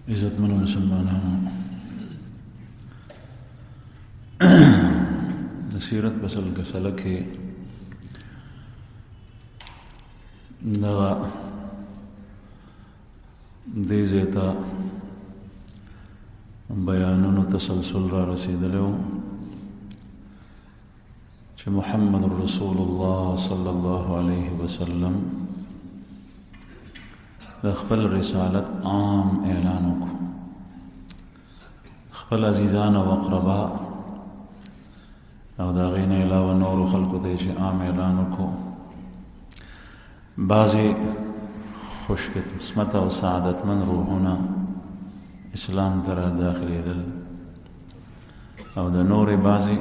عزتمنو مسلمانانو د سیرت بسل کسله کې دغه دې ځای بیانونو تسلسل را رسیدلی و چې محمد رسول الله صلی الله علیه وسلم د خپل رسالت عام اعلان وکړو. خپل عزیزان او اقربا او د هغې نه علاوه نورو خلکو ته چې عام اعلان وکړو. بعضې خوش قسمت او سعادتمن روحونه اسلام ته را داخلېدل او د نورې بعضې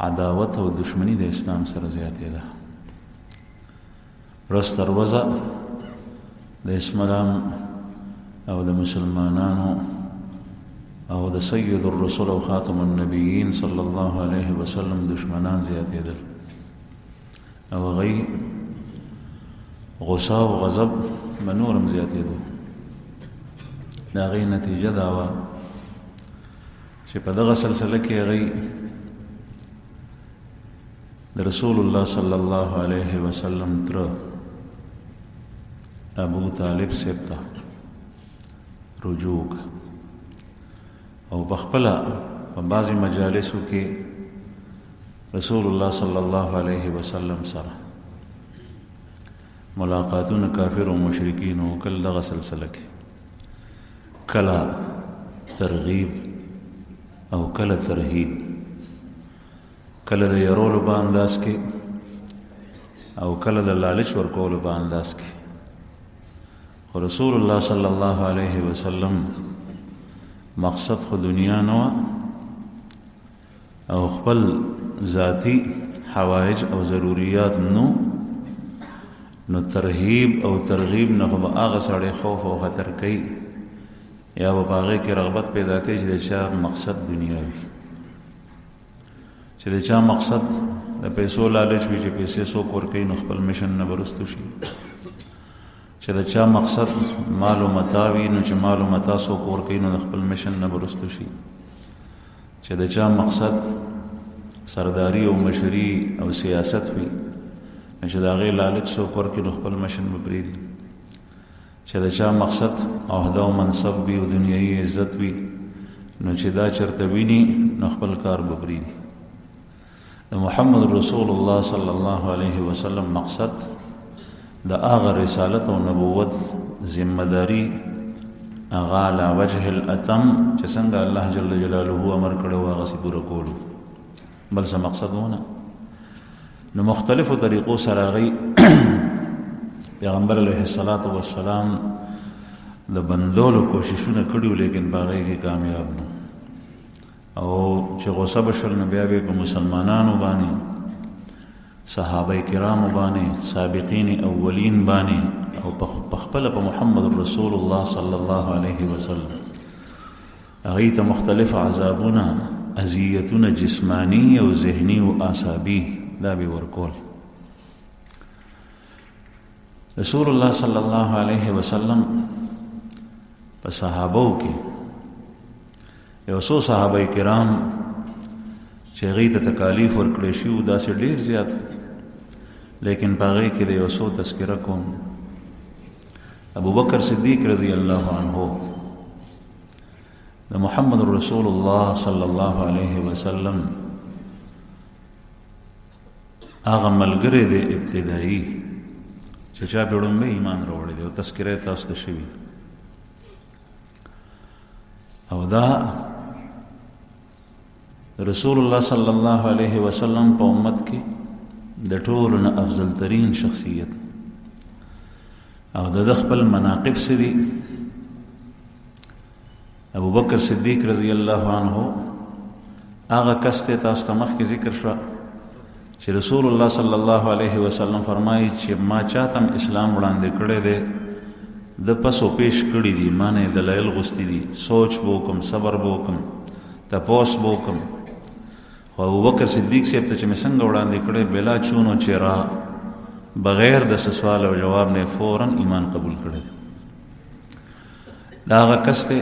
عداوت او دشمنی د اسلام سره زیاتېده. ورځ تر ورځه د اسلام او د مسلمانانو او د سید الرسول او خاتم النبیین صلی الله علیه وسلم دشمنان زیاتېدل او هغوی غصه او غضب به نورم زیاتېدو. د هغې نتیجه دا وه چې په دغه سلسله کې هغوی د رسول الله صلی الله علیه وسلم تره ابو طالب صاحب ته رجوع او په خپله په بعضې مجالسو کې رسول الله صلی الله علیه وسلم سره ملاقاتونه کافر او مشرکین او کله دغه سلسله کې کله ترغیب او کله ترهیب، کله د یرولو په انداز کې او کله د لالچ ورکولو په انداز کې. خو رسول الله صلی الله علیه وسلم مقصد خو دنیا نه وه او خپل ذاتی حوایج او ضروریات نو ترهیب او ترغیب نه خو به هغه سړی خوف او خطر کوي یا به په هغې کې رغبت پیدا کوي چې د چا مقصد دنیا وي، چې د چا مقصد د پیسو لالچ وي چې پیسې څوک ورکوي نو خپل مشن نه به رستو شي، چې د چا مقصد مال و متاع وي نو چې مال و متاع څوک ورکوي نو د خپل مشن نه به رستو شي، چې د چا مقصد سرداری او مشري او سیاست وي نو چې د هغې لالچ څوک ورکوي نو خپل مشن به پرېږدي، چې د چا مقصد عهده او منصب وي او دنیایي عزت وي نو چې دا چرته ویني نو خپل کار به پرېږدي. د محمد رسول الله صلی الله علیه وسلم مقصد د هغه رسالت او نبوت ذمہداري هغه علی وجه الاتم چې څنګه الله جل جلاله امر کړی و هغسې پوره کولو، بل څه مقصد ونه. نو مختلفو طریقو سره هغوی پیغمبر علیه الصلاة والسلام د بندولو کوششونه کړي لیکن په هغې کې کامیاب نه او چې غصه بشول نو بیا په مسلمانانو باندې، صحابه کرامو باندې، سابقین اولین باندې او په خپله په محمد رسول الله صلی الله علیه وسلم هغوی ته مختلف عذابونه، اذیتونه جسمانی او ذهنی او اعصابي دا به ورکول. رسول الله صلی الله علیه وسلم په صحابو کې یو څو صحابه کرام چې هغوی ته تکالیف ورکړی شي و داسې ډېر زیات، لیکن په هغې کې د یو څو تذکره کوم. ابوبکر صدیق رضی الله عنه د محمد رسول الله صلی الله علیه وسلم هغه ملګری دی ابتدایي چې چا پې ړومبی ایمان راوړی دی او تذکره یې تاسو ته شوي او دا رسول الله صلی الله علیه وسلم په امت کې د ټولو نه افضل ترین شخصیت او د خپل مناقب څه دي. ابوبکر صدیق رضی الله عنه هغه کس ته تاسو ته مخکې ذکر شوه چې رسول الله صلی الله علیه وسلم فرمایي چې ما چاته اسلام وړاندې کړی دی د پسو پیش کړي دي، ما نه دلایل غوښتي دي، سوچ به وکړم، صبر به وکړم، تپوس به وکړم. خو ابوبکر صدیق صاحب ته چې مې څنګه وړاندې کړی بلا چونو چیرا بغیر د سوال او جواب نه فوراً ایمان قبول کړی. دا هغه کس دی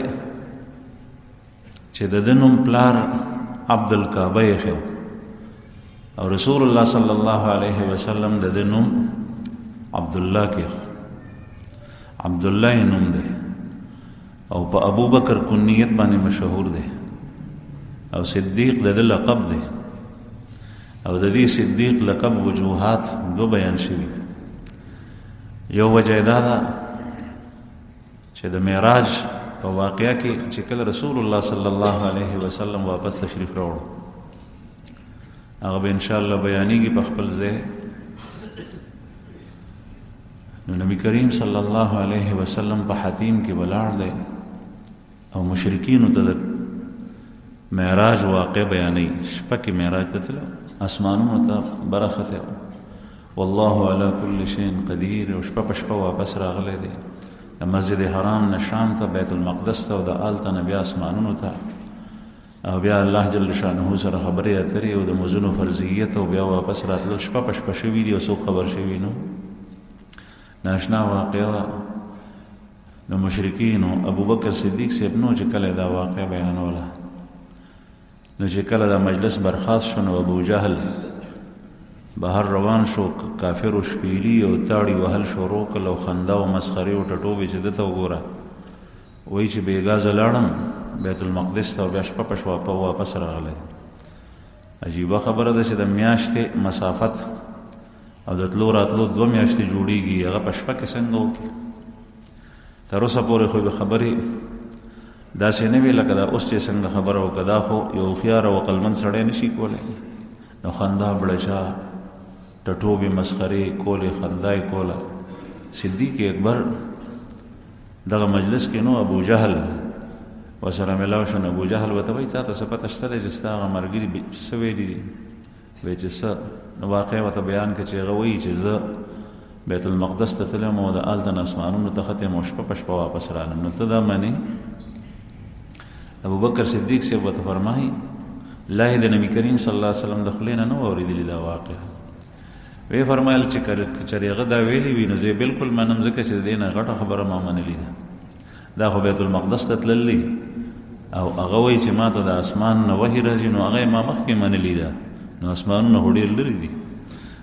چې د ده نوم پلار عبدالکعبه ایښی او رسول الله صلی الله علیه وسلم د ده نوم عبدالله کېښو. عبدالله یې نوم دی او په ابو بکر کنیت باندې مشهور دی او صدیق د ده لقب دی او د دې صدیق لقب وجوهات دو بیان شوي. یو وجه دا ده چې د معراج په واقعه کې چې کله رسول الله صلی الله علیه وسلم واپس تشریف راوړ هغه به انشاءالله بیانېږي په خپل ځای. نو نبی کریم صلی الله علیه وسلم په حتیم کې ولاړ دی او مشرکینو ته د معراج واقع بیانوي. شپه کې معراج ته تللی اسمانونو ته برخته والله علی کل شیء قدیر او شپه په شپه واپس راغلی دی د مسجد حرام نه شام ته بیت المقدس ته او د آلته نه بیا اسمانونو ته او بیا الله جل شانه سره خبرې اترې او د مزونو فرضیت او بیا واپس راتلل شپه په شپه شوي دي او څوک خبر شوي نو ناشنا واقعه. نو مشرکینو ابو بکر صدیق صاحب نو چې کله دا واقع بیانوله نو چې کله دا مجلس برخاست شو نو ابو جهل بهر روان شو کافر و شپیلی او تاړي وهل شروع کړل او خندا او مسخرې او ټټوبې چې دته وګوره وایي چې بېګا زه لاړم بیت المقدس ته او بیا شپه په شپه واپس راغلی. عجیبه خبره ده چې د میاشتې مسافت او د تلو راتلو 2 میاشتې جوړیږي هغه په شپه کې څنګه وکړي. تر اوسه پورې خو به خبرې داسې نه وي لکه دا اوس چې څنګه خبره وکړه. دا خو یو هوښیار او عقلمند سړی نشي کولی. نو خندا بړچا ټټوبې مسخرې کولې خندا یې کوله. صدیق اکبر دغه مجلس کې نو ابو جهل ورسره ملاو شو. ابو جهل ورته وایي تا ته څه پته شته دی چې ستا هغه ملګري څه ویلي دي؟ وایي چې څه؟ نو واقع ورته بیان کړه چې هغه وایي چې زه بیت المقدس ته تلم او د هلته نه اسمانونو ته ختم او شپه په شپه واپس رالم. نو ته دا منې؟ ابو بکر صدیق صاحب ورته فرمایي لا یې د نبي کریم صلی الله علیه وسلم د خولې نه اورېدلي دا واقعه. وی فرمایل چې چېرې هغه دا ویلي وي نو زه بلکل منم ځکه چې د دې نه غټه خبره ما منلې ده. دا خو بیت المقدس ته تللی او هغه وایي چې ما ته د اسمان نه وحي راځي نو هغه یې ما مخکې منلي ده. نو اسمانونه خو ډېر لرې دي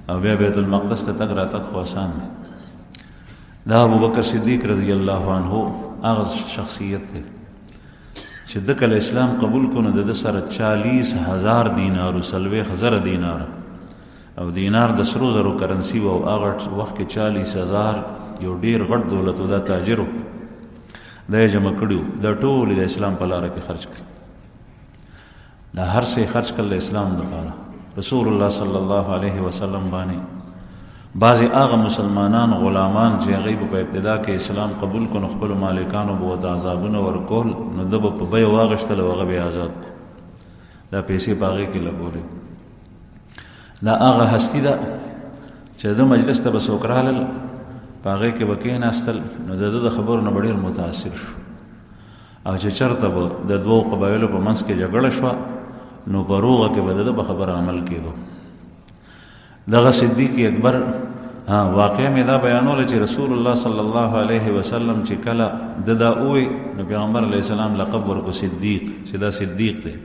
او بیا بیت المقدس ته تګ راتګ خو آسان دی. دا ابو بکر صدیق رضی الله عنه هغه شخصیت دی چې د کله اسلام قبول کړو د ده سره 40,000 دینار 40,000 دینار او دینار د سرو زرو کرنسي و او هغه وخت کې 40,000 یو ډېر غټ دولت و. دا تاجر و دا یې جمع کړي دا ټول د اسلام په لاره کې خرج کړي. دا هر څه خرج کړل اسلام لپاره. رسول الله صلی الله علیه وسلم باندې بعضې هغه مسلمانان غلامان چې هغوی به په ابتدا کې اسلام قبول کړو نو خپلو مالکانو به ورته عذابونه ورکول نو ده به په بیه واغېښتل او هغه به یې آزاد کړو. دا پیسې په هغې کې لګولې. دا هغه هستي ده چې د مجلس ته به څوک رالل په هغې کې به کېناستل نو د ده د خبرو نه به ډېر متاثر شو او چې چېرته به د 2 قبایلو په منځ کې جګړه شوه نو په روغه کې به د ده په خبره عمل کېدو. دغه صدیق اکبر واقعه مې دا بیانوله چې رسول الله صلی الله علیه وسلم چې کله د دا ووی نو پیغمبر علیه السلام لقب ورکو صدیق چې دا صدیق دی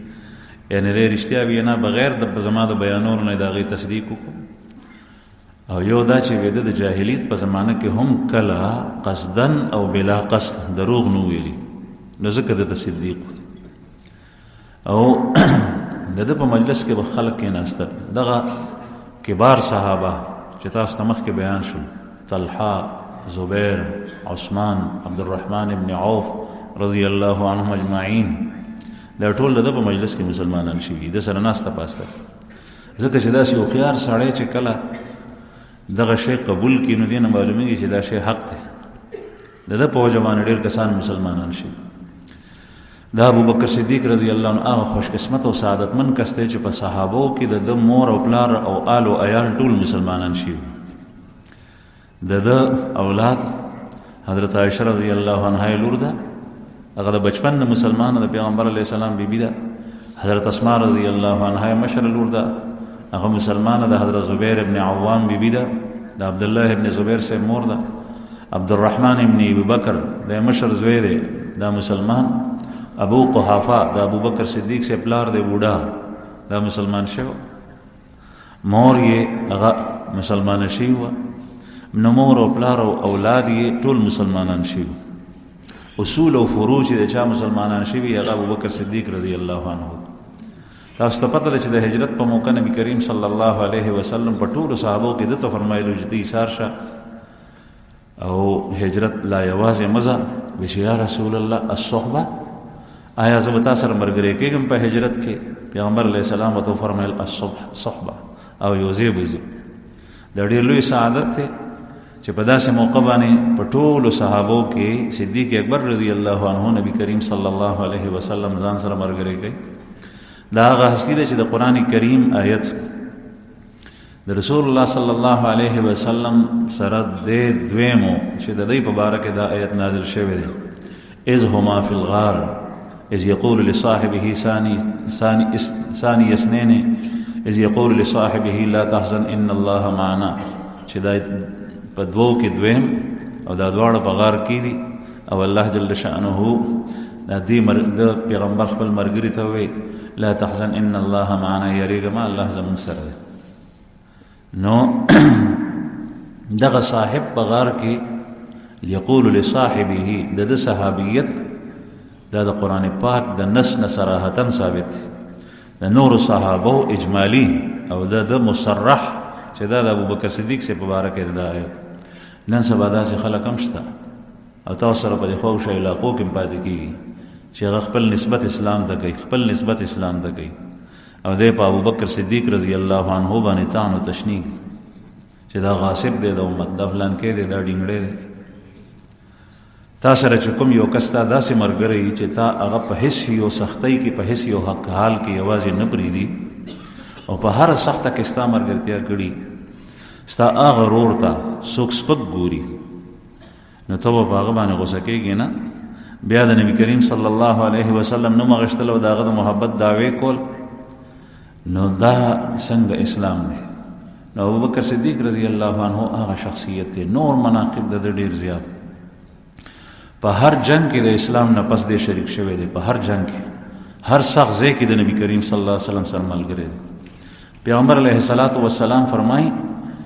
یعنی دی رښتیا وینا بغیر د زما د بیانولو نه د هغې تصدیق وکړو. او یو دا چې ویده د جاهلیت په زمانه کې هم کله قصدن او بلا قصد دروغ نه ویلي نو ځکه دته صدیق او د ده په مجلس کې به خلک کېناستل. دغه کبار صحابه چې تاسو ته مخکې بیان شو طلحه زبیر عثمان عبدالرحمن ابن عوف رضی الله عنهم اجمعین دا ټول د ده په مجلس کې مسلمانان شوي د سره ناسته پاسته ځکه چې داسې هوښیار سړی چې کله دغه شی قبول کړي نو دې نه معلومېږي چې دا شی حق دی. د ده په وجه باندې ډېر کسان مسلمانان شوي. دا ابو بکر صدیق رضی الله عنه هغه خوش قسمت او سعادتمن کس دی چې په صحابو کې د ده مور او پلار او آل او عیال ټول مسلمانان شوي. د ده اولاد حضرت عایشه رضی الله عنها یې لور ده هغه د بچپن نه مسلمانه د پیغمبر علیه السلام بیبي ده. حضرت اسماء رضی الله عنها یې مشره لور ده هغه مسلمانه ده. حضرت زبیر ابن عوام بیبي ده د عبدالله ابن زبیر صاحب مور ده. عبدالرحمن ابن ابي بکر د مشر زوی دی دا مسلمان. ابو قحافه د ابوبکر صدیق سے پلار دی بوډا دا مسلمان شو. مور یې هغه مسلمان شي و. نو مور او پلار او اولاد یې ټول مسلمانان شي. اصول او فروع چې د چا مسلمانان شي هغه ابوبکر صدیق رضی الله عنه. تاسو ته پته ده چې د هجرت په موقع نبی کریم صلی الله علیه وسلم په ټولو صحابو کې دته فرمایلو چې ته ایثار شه او هجرت لا یوازې مزه وی چې یا رسول الله الصحبه، آیا زه به تا سره ملګری کېږم په هجرت کې؟ پیغمبر علیه السلام ورته وفرمیل الصحبه او یو ځای به ځو. د ډېر لوی سعادت دی چې په داسې موقع باندې په ټولو صحابو کې صدیق اکبر رضی الله عنه نبی کریم صلی الله علیه وسلم ځان سره ملګری کوي. دا هغه هستی ده چې د قرآن کریم آیت د رسول الله صلی الله علیه وسلم سره د دویمو چې د دې په باره کې دا آیت نازل شوی دی. اذ هما فی الغار اذ یقول لصاحبه ثانی اثنین اذ یقول لصاحبه لا تحزن ان الله معنا، چې دا په دوو کې دویم او دا دواړه په غار کې دي او الله جل شأنه د پیغمبر خپل مرګري ته وی لا تحزن ان الله معنا، یریګه ما الله زمون سره دی. نو دغه صاحب په غار کې یقول لصاحبه د صحابیت دا د قرآن پاک د نص نه صراحتا ثابت دی. د نور صحابه اجمالی او د مصرح چې دا د ابوبکر صدیق سے په باره کې دا آیت. نن سبا داسې خلک هم شته او تاسو سره په دې خوږ علاقو کې پاتې کېږي چې هغه خپل نسبت اسلام ته کوي، خپل نسبت اسلام ته کوي او دی په ابوبکر صدیق رضی الله عنه باندې طعن او تشنیع چې دا غاصب دی د امت، دا فلان کې دی، دا ډینګړی دی. تا سره چې کوم یو کس تا داسې ملګری چې تا هغه په هیڅ یو سختۍ کې په هیڅ یو حق حال کې یوازې نه پرېږدي او په هره سخته کې ستا ملګرتیا کړي، ستا هغه ورور ته څوک سپک ګوري نو ته به په هغه باندې غوسه کېږي نه. بیا د نبی کریم صلی الله علیه وسلم نوم اخیستل او د هغه د محبت دعوې کول، نو دا څنګه اسلام دی؟ نو ابوبکر صدیق رضی الله عنه هغه شخصیت دی، نور مناقب د ډېر زیات. په هر جنگ کې د اسلام نه پس دی شریک شوی دی، په هر جنگ کې هر سخت ځای کې د نبی کریم صلی الله علیه وسلم سره ملګری دی. پیغمبر علیه الصلاۃ والسلام فرمایي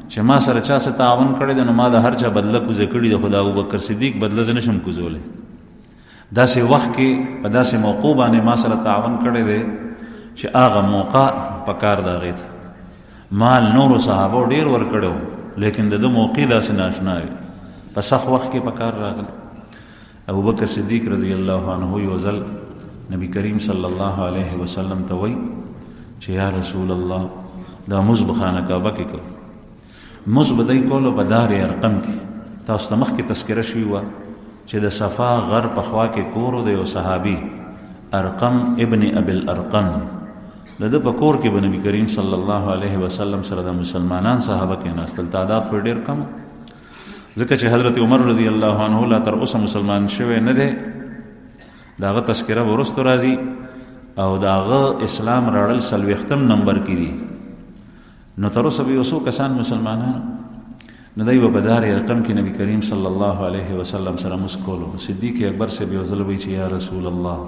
چې ما سره چا څه تعاون کړی دی نو ما د هر چا بدله کوزه کړي د خدا ابوبکر صدیق بدله زه نشم کوزولی. داسې وخت کې په داسې موقع باندې ما سره تعاون کړی دی چې هغه موقع په کار د هغې ته مال نورو صحابو ډېر ورکړی لیکن د ده موقع داسې ناشنا وي، په سخت وخت کې په کار راغلی. ابوبکر صدیق رضی الله عنه یو ځل نبی کریم صلی الله علیه وسلم ته وایي چې یا رسول الله دا مز به خانه کعبه کې کوو، مز به دی کولو په دار ارقم کې. تاسو ته مخکې تذکره شوي وه چې د صفا غر په خوا کې کور د یو صحابي ارقم ابن ابي الارقم د ده په کور کې به نبی کریم صلی الله علیه وسلم سره د مسلمانان صحابه کېناستل. تعداد خو ډېر کم ځکه چې حضرت عمر رضی الله عنه لا تر اوسه مسلمان شوی نه دی، د هغه تذکره به وروسته راځي او د هغه اسلام راړل 40 نمبر کې دي. نو تر اوسه به یو څو کسان مسلمانان نو دی به په دار ارقم کې نبی کریم صلی الله علیه وسلم سره مسکولو. صدیق اکبر سے به یو ځل وایي چې یا رسول الله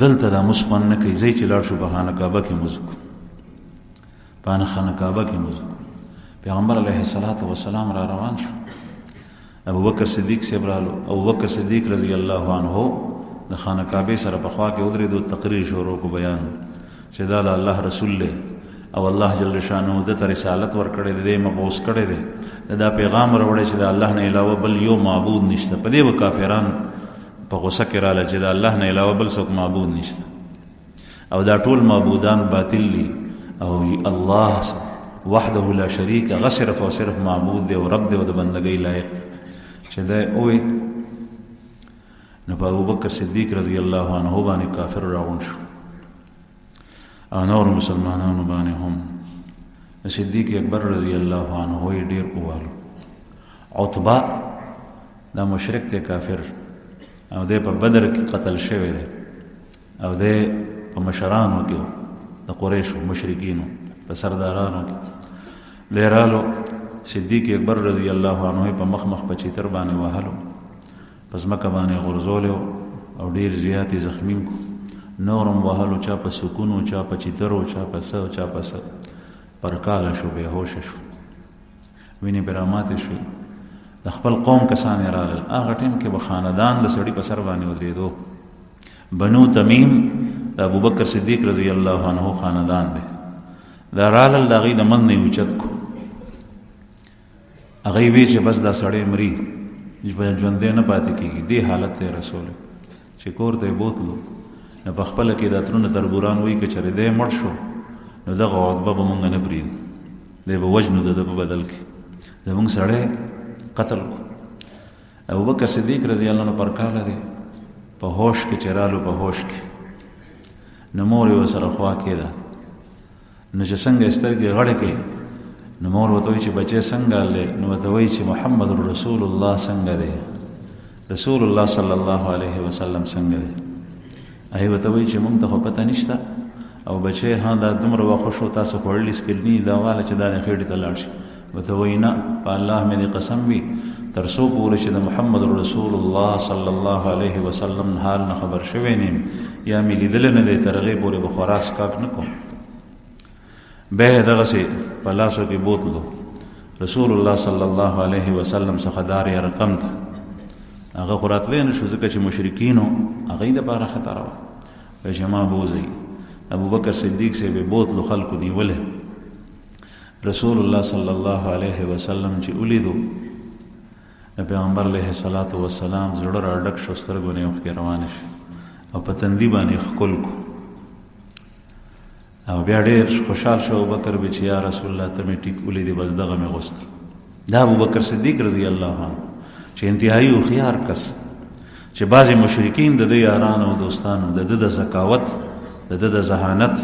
دلته دا مس خوند نه کوي، ځای چې لاړ شو په خانه کعبه کې مز وکړو، په خانه کعبه کې مز وکړو. پیغمبر علیه الصلاۃ والسلام را روان شو، ابوبکر صدیق صاحب رالو. ابوبکر صدیق رضی الله عنه د خانه کعبه سره په خوا کې ودرېدو، تقریر شروع کو بیان چې دا د الله رسول دی او الله جل شانه د ته رسالت ورکړی دی، مبعوث کړی دی، دا پیغام راوړی چې د الله نه علاوه بل یو معبود نشته. په دې به کافران په غوسه کې راله چې د الله نه علاوه بل څوک معبود نشته او دا ټول معبودان باطل دي او الله وحده لا شریک هغه صرف او صرف معبود دی او رب دی او د بندګۍ لایق چې دی اوی. نو په ابوبکر صدیق رضی الله عنه باندې کافر راغون شو او نور مسلمانانو باندې هم صدیق اکبر رضی الله عنه یې ډېر اوالو. عتبه دا مشرک دی، کافر او دی په بدر کې قتل شوی دی او دی په مشرانو کې د قریشو مشرکینو په سردارانو کې دی رالو. صدیق اکبر رضی الله عنه په مخ په چیتر باندې وهلو پس مکه باندې غورځولی او ډېر زیاتې زخمي کو، نورم وهلو، چا په سکونو، چا په چیترو، چا په څه چا په څه، پر کاله شو، بې هوشه شو، وینې پرې راماتې شوې. د خپل قوم کسان یې راغلل. هغه ټیم کې به خاندان د سړي په سر باندې ودرېدو. بنو تمیم د ابوبکر صدیق رضی الله عنه خاندان دی. دا رالل د هغې د منځ نه یې اوچت کو. هغې وی چې بس دا سړی مري، ژوندی نه پاتې کېږي. دې حالت ته یې رسولی چې کور ته یې بوتلو، نو په خپله کې دا ترونه تربوران وایي که چېرې دی مړ شو نو دغه عتبه به مونږ نه پرېږدو، دی به وژنو د ده په بدل کې، زمونږ سړی قتل کو. ابوبکر صدیق رضی الله عنه پر کاله دی، په هوش کې چې رالو، په هوش کې نو مور یې ورسره خوا کېده. نو چې څنګه یې سترګې غړې کړې، نو مور ورته وایي چې بچی څنګه دی؟ نو ورته وایي چې محمد رسول الله څنګه دی، رسول الله صلی الله علیه وسلم څنګه دی. هغې ورته وایي چې مونږ ته خو پته نشته، او بچی ها دا دومره وخت شو تاسو خوړلي سکلني، دا واله چې دا د خېټې ته لاړ شي. ورته وایي نه، په الله مې دې قسم وي تر څو پورې چې د محمد رسول الله صلی الله علیه وسلم حال نه خبر شوی نه یم یا مې لیدلی نه دی، تر هغې پورې به خوراک څښاک نه کوم. بیا یې دغسې په لاسو کې بوتلو، رسول الله صلی الله علیه وسلم څخه دار رقم ته هغه خو راتلی نه شو، ځکه چې مشرکینو هغوی دپاره خطره وه. وایي چې ما بوځئ. ابوبکر صدیق صاحب یې بوتلو، خلکو نیولی. رسول الله صلی الله علیه وسلم چې ولیدو، د پیغمبر علیه الصلاة والسلام زړه راډک شو، سترګو نه یې اوښکې روانې شوې او په تندي باندې ښکل کو. او بیا ډېر خوشحال شو ابوبکر بی چې یا رسول الله ته مې ټیک ولیدې، بس دغه مې غوښتل. دا ابوبکر صدیق رضی الله عنه چې انتهایي هوښیار کس، چې بعضې مشرکین د ده یاران او دوستانو د ده د ذکاوت، د ده د ذهانت،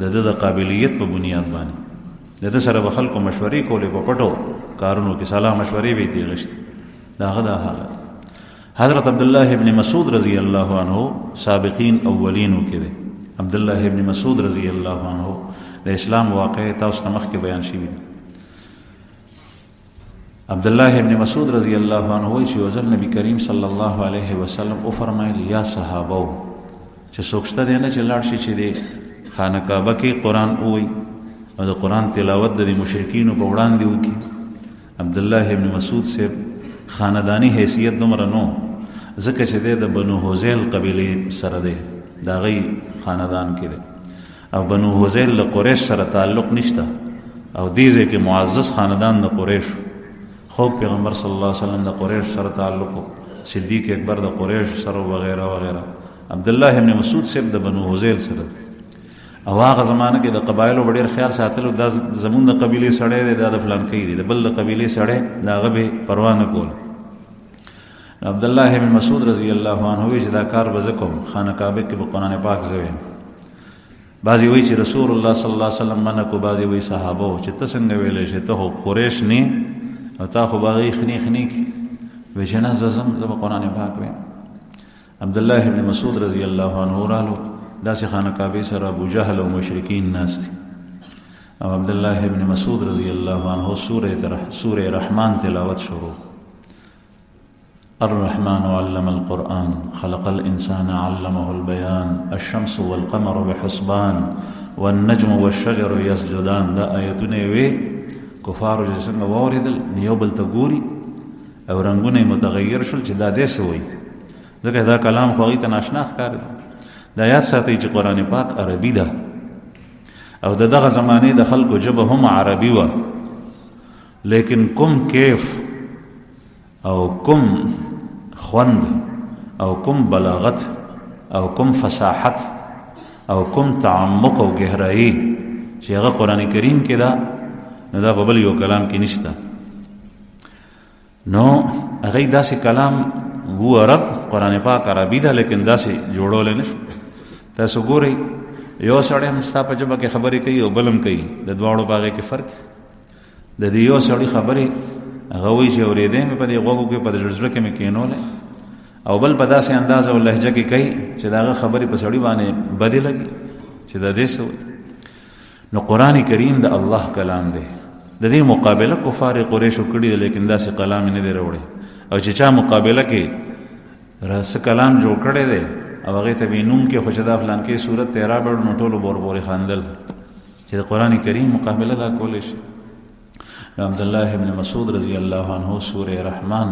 د ده د قابلیت په بنیاد باندې د ده سره به خلکو مشورې کولې، په پټو کارونو کې صلاح مشورې به یې ترې غشتې. د هغه دا حالت. حضرت عبدالله ابن مسعود رضی الله عنه سابقین اولینو کې دی. عبدالله ابن مسعود رضی الله عنه د اسلام واقعې تاسو ته مخکې بیان شوي دي. عبدالله ابن مسعود رضی الله عنه وایي چې یو ځل نبي کریم صلی الله علیه وسلم وفرمایل یا صحابو چې څوک شته دی نه چې لاړ شي چې د خانه کعبه کې قرآن ووایي او د قرآن تلاوت د مشرکینو په وړاندې وکړي. عبدالله ابن مسعود صاحب خاندانی حیثیت دومره نو، ځکه چې دی د بنو حذیل قبیلې سره دی، د هغوی خاندان کې دی، او بنو حذیل له قریش سره تعلق نشته، او دې ځای کې معزز خاندان د قریش. خو پیغمبر صلی الله علیه وسلم د قریش سره تعلق، صدیق اکبر د قریش سره وغیره وغیره. عبدالله ابن مسعود صاحب د بنو حذیل سره، او هغه زمانه کې د قبایلو ډېر خیال ساتلو، دا زمونږ د قبیلې سړی دی، دا د فلانکۍ دی، د بل د قبیلې سړی د هغه به پروا نه کوله. عبدالله ابن مسعود رضی الله عنه وایي چې دا کار به زه کوم، خانه کعبه کې به قرآن پاک زه وایم. بعضې وایي چې رسول الله صلی الله علیه وسلم منع کو، بعضې وایي صحابه و چې ته څنګه ویلی شې، ته خو قریش نه او تا خو به هغې خنې خنې کړي. وایي چې نه، زه به قرآن پاک وایم. عبدالله ابن مسعود رضی الله عنه رالو، داسې خانه کعبې سره ابو جهل او مشرکین ناست دي، او عبدالله ابن مسعود رضی الله عنه سورة رحمان تلاوت شروع. الرحمن علم القرآن خلق الإنسان علمه البيان الشمس والقمر بحسبان والنجم والشجر يسجدان. دا آیتونه وی کفارو چې څنګه واورېدل، یو بل ته ګوري او رنګونه یې متغیر شول چې دا دې څه وایي، ځکه دا کلام خو هغوی ته ناشنا ښکارېده. دا یاد ساتئ چې قرآن پاک عربي ده، او د دغه زمانې د خلکو ژبه هم عربي وه، لیکن کوم کیف او کوم خوند او کوم بلاغت او کوم فصاحت او کوم تعمق او گہرائی چې هغه قرآن کریم کې ده، نو دا په بل یو کلام کې نشته. نو هغوی داسې کلام هو رب، قرآن پاک عربي ده، لیکن داسې جوړولی نه شو. تاسو ګورئ یو سړی هم ستا په ژبه کې خبرې کوي او بل هم کوي، د دواړو په هغې کې فرق. د دې یو سړي خبرې هغه وایي چې اورېدی مې په دې غوږو کې، په زړه کې مې کېنولی، او بل په داسې انداز او لهجه کې کوي چې د هغه خبرې په سړي باندې بدې لګي چې دا دې څه وایي. نو قرآن کریم د الله کلام دی، د دې مقابله کفار قریشو کړي، لیکن داسې کلام نه دی راوړی. او چې چا مقابله کې راس کلام جوړ کړی دی او هغې ته وی نوم کې خو چې دا فلان کې صورت ته رابړ نو ټولو بوربورې خاندل چې د قرآن کریم مقابله دا کولی شي. نو عبدالله ابن مسعود رضی الله عنه سورې رحمان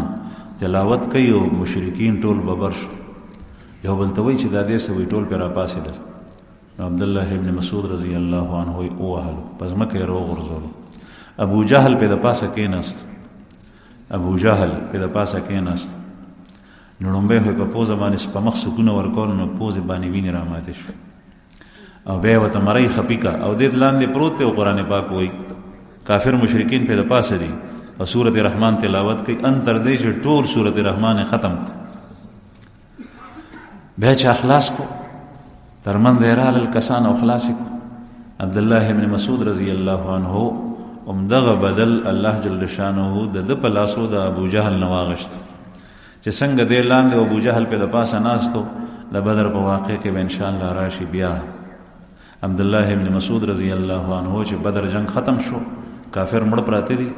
تلاوت کوي او مشرکین ټول ببر شو. یو بل ته وایي چې دا دې څه وایي ټول پرې راپاڅېدل. نو عبدالله ابن مسعود رضی الله عنه یې ووهلو په ځمکه یې راوغورځولو. ابو جهل پې د پاسه کېناست. ابو جهل پې د پاسه کېناست. نو لومبی خو یې په پوزه باندې په مخ سکونه ورکول نو پوزې باندې وینې راماتې شوې او بیا یې ورته مرۍ خپي که او دې لاندې پروت دی او قرآن پاک وایي کافر مشرکین پې د پاسه دي او سورت رحمان تلاوت کوي ان تر دې چې ټول سورت رحمان ختم کړ. بیا چې اخلاص کو ترمنځ یې رالل کسان او خلاص کو. عبدالله ابن مسعود رضی الله عنه همدغه بدل الله جل شانه د ده په لاسو د ابو جهل نه واغشت چې څنګه دې لاندې ابو جهل پې د پاسه ناستو د بدر په واقع کې به انشاءالله راشي. بیا عبدالله ابن مسعود رضی الله عنه چې بدر جنگ ختم شو کافر مړ پراته دي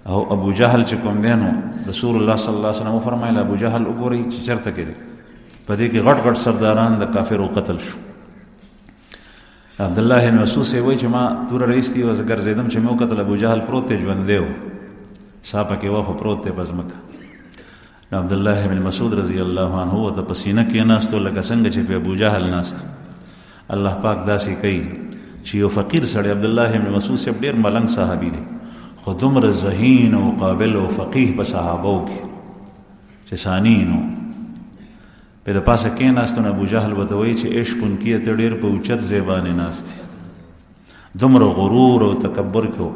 او ابو جهل چې کوم دی نو رسول الله صلی الله علیه وسلم وفرمایل ابو جهل وګورئ چې چېرته کې دی. په دې کې غټ غټ سرداران د کافرو قتل شو. عبدالله ابن مسعود سے وایي چې ما توره رایستې وه زه ګرځېدم چې مې وکتل ابو جهل پروت دی ژوندی و سا پکې وه خو پروت دی په ځمکه. نو عبدالله ابن مسعود رضی الله عنه ورته په سینه کېناستو لکه څنګه چې په ابو جهل ناست. الله پاک داسې کوي چې یو فقیر سړی عبدالله ابن مسعود صاحب ډېر ملنګ صحابي دی خو دومره ذهین او قابل او فقیه په صحابو کې چې ثاني نو په د پاسه کېناستو نو ابو جهل ورته وایي چې عیش پونکیه ته ډېر په اوچت ځای باندې ناست دی دومره غرور او تکبر کو.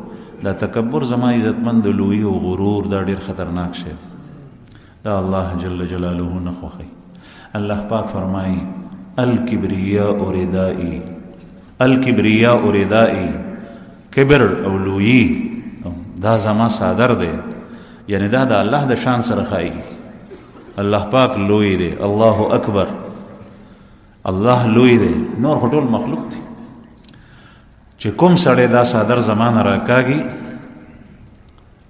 دا تکبر زما عزتمند لویي او غرور دا ډېر خطرناک شی دا الله جل جلاله نه خوښوي. الله پاک فرمایي الکبریاء ردائی الکبریاء ردائی کبر او لویی دا زما صادر دی یعنی دا د الله د شان سره ښایي. الله پاک لوی دی الله اکبر الله لوی دی نور خو ټول مخلوق دی. چې کوم سړی دا صادر زما نه راکاږي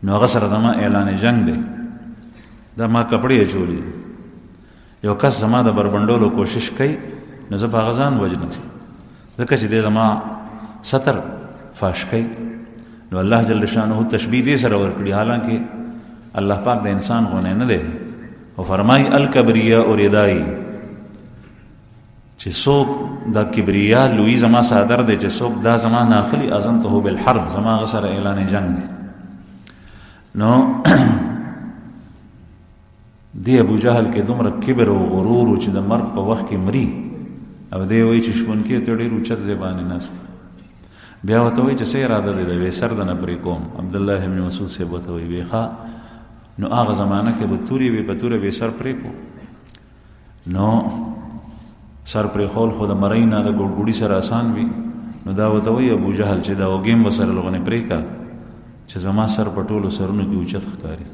نو هغه سره زما اعلان جنگ دی. دا ما کپړې اچولي دي یو کس زما د بربنډولو کوشش کوي نو زه په هغه ځان وژنم ځکه چې دی زما ستر فاش کوي. نو الله جل شانه تشبیه دې سره ورکړي حالانکه الله پاک د انسان غونې نه دی او فرمایي الکبریاء ردائی چې څوک دا کبریا لوی زما صادر دی چې څوک دا زما ناخلي اذنته بالحرب زما هغه سره اعلان جنگ دی. نو دی ابو جهل کې دومره کبر او غرور چې د مرګ په وخت کې مري او دی وایي چې شپونکي ته ډېر اوچت ځای باندې ناست. بیا ورته وایي چې څه اراده دی د وی سر د نه پرې کوم. عبدالله ابن مسعود صاحب ورته وایي وی ښه نو هغه زمانه کې به تورې وي په توره به سر پرې کو نو سر پرې خول خو د مرۍ نه د ګوډ سره آسان وي. نو دا ورته وایي ابو جهل چې دا وګیم به سره لغونې پرې کا چې زما سر په ټولو سرونو کې اوچت ښکاري.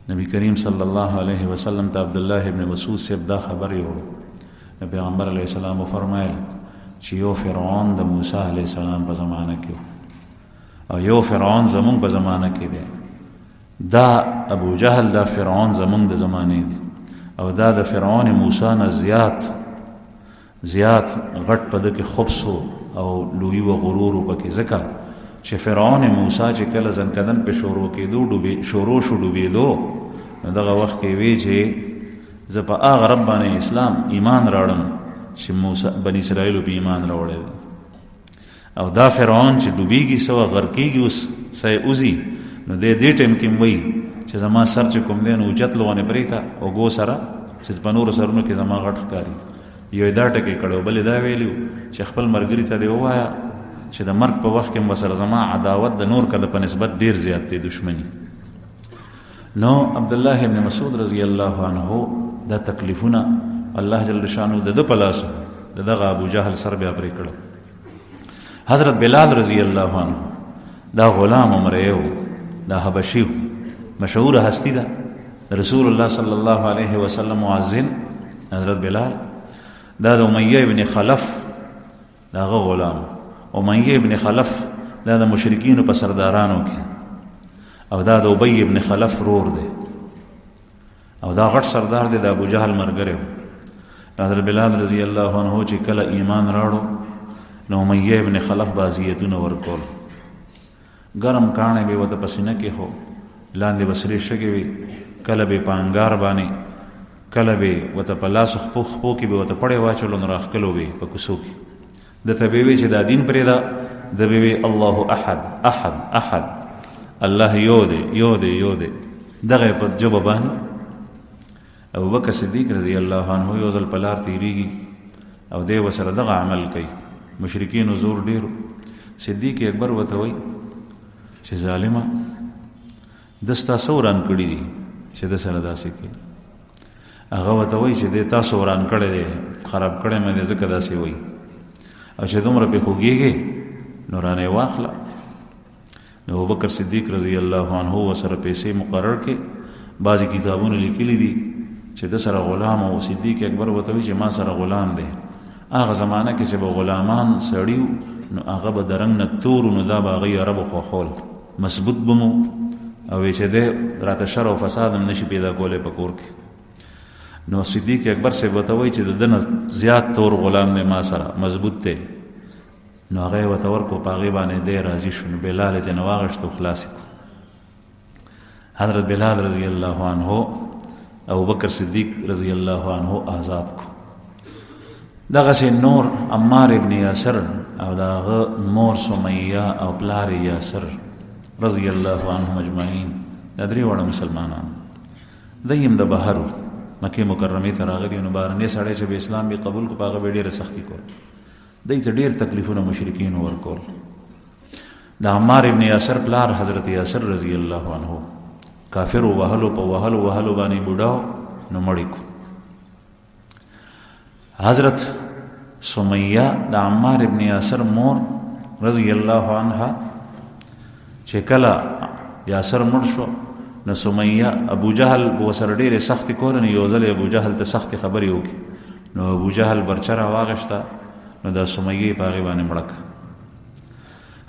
نبی کریم صلی الله علیه وسلم ته عبدالله ابن مسعود صاحب دا خبر یوړو. پیغمبر علیه السلام وفرمایل چې یو فرعون د موسی علیه السلام په زمانه کې او یو فرعون زمونږ په زمانه کې دی. دا ابو جهل دا فرعون زمونږ د زمانه دی او دا د فرعون موسی نه زیات غټ په دې کې خبث او لوی و غرور پکې ځکه چې فرعون موسی چې کله ځنکدن په شروع کېدو شروع شو ډوبېدو نو دغه وخت کې وی چې زه په هغه رب باندې اسلام ایمان راوړم چې موسی بني اسرائیل په ایمان راوړل او دا فرعون چې ډوبېږي سو غرقېږي اوس سې اوزي نو دې ټیم کې وایي چې زما سر چې کوم دی نو اوچت لغونې پرېږده او ګو سره چې په نورو سرونو کې زما غټ ښکاري. یو یې دا ټکې کړی او بل یې دا ویلي چې خپل ملګري ته دې ووایه چې د مرګ په وخت کې ورسره زما عداوت د نور کله په نسبت ډېر زیات دی دشمني. نو عبدالله ابن مسعود رضی الله عنه دا تکلیفونه الله جل شانه د ده په لاس دغه ابو جهل سر بیا پرې کړه. حضرت بلال رضی الله عنه دا غلام عمره دا حبشي مشهور هستی ده رسول الله صلی الله علیه وسلم مؤذن حضرت بلال دا د امیه ابن خلف دا غلام امیه ابن خلف دا د مشرکین په سردارانو کې او دا د ابی ابن خلف رور دی. او دا غټ سردار دی د ابو جهل مرګره. حضرت بلال رضی الله عنه چې کله ایمان راړو نو امیه ابن خلف بازیتونه ورکول، ګرم کاڼې به وته پسینه کې هو لاندې بسرې شګې وي، کله به پانګار باندې، کله به وته په لاس خپو خپو کې به وته پړې واچولو نو راخکلو به په کوڅو کې د ته به وي چې دا دین پرې دا د به وي الله احد احد احد، الله یو دی یو دی یو دی. دغه په جواب باندې ابوبکر صدیق رضی الله عنه یو ځل په لار تیریږي او دی وسره دغه عمل کوي. مشرکین زور ډیرو، صدیق اکبر وته وایي چې ظالمه دستا سوران کړي دي چې د سره داسې کوي. هغه ورته وایي چې د تاسو وران کړی دی، خراب کړی مې دی ځکه داسې وایي، او چې دومره پې خوږېږي نو رانه یې واخله. نو ابوبکر صدیق رضی الله عنه ورسره پیسې مقرر کړې. بعضې کتابونه لیکلي دي چې د سره غلام او صدیق اکبر ورته وایي چې ما سره غلام دی. هغه زمانه کې چې به غلامان سړي نو هغه به د رنګ نه تور نو دا به هغوی عربو خوښول، مضبوط به مو او چې دی راته شر او فساد هم نشي پیدا کولی په کور کې. نو صدیق اکبر صاحب ورته وایي چې د ده نه زیات تور غلام دی ما سره، مضبوط دی. نو هغه یې ورته ورکړو، په هغې باندې دی راضي شو. نو بلال یې ترېنه واخېست او خلاص یې کړو. حضرت بلال رضی الله عنه ابوبکر صدیق رضی الله عنه آزاد کو. دغسې نور عمار ابن یاسر او د هغه مور سمیه او پلار یاسر رضی الله عنهم اجمعین، دا درې واړه مسلمانان. دی هم د بهرو مکې مکرمې ته راغلي، نو بهرنی سړی چې به اسلام به قبول کو په هغه به ډېره سختي کول، دی ته ډېر تکلیفونه مشرکین ورکول. د عمار ابن یاسر پلار حضرت یاسر رضی الله عنه کافر وهلو په وهلو وهلو باندې بوډاو نو مړی کو. حضرت سمیه د عمار ابن یاسر مور رضی الله عنها چې کله یاسر مړ شو نو سمیه ابو جهل ورسره ډېرې سختې کولې. نو یو ځل ابو جهل ته سختې خبرې وکړي، نو ابو جهل برچه راواغېسته، نو دا سمیه په هغې باندې مړه کړه.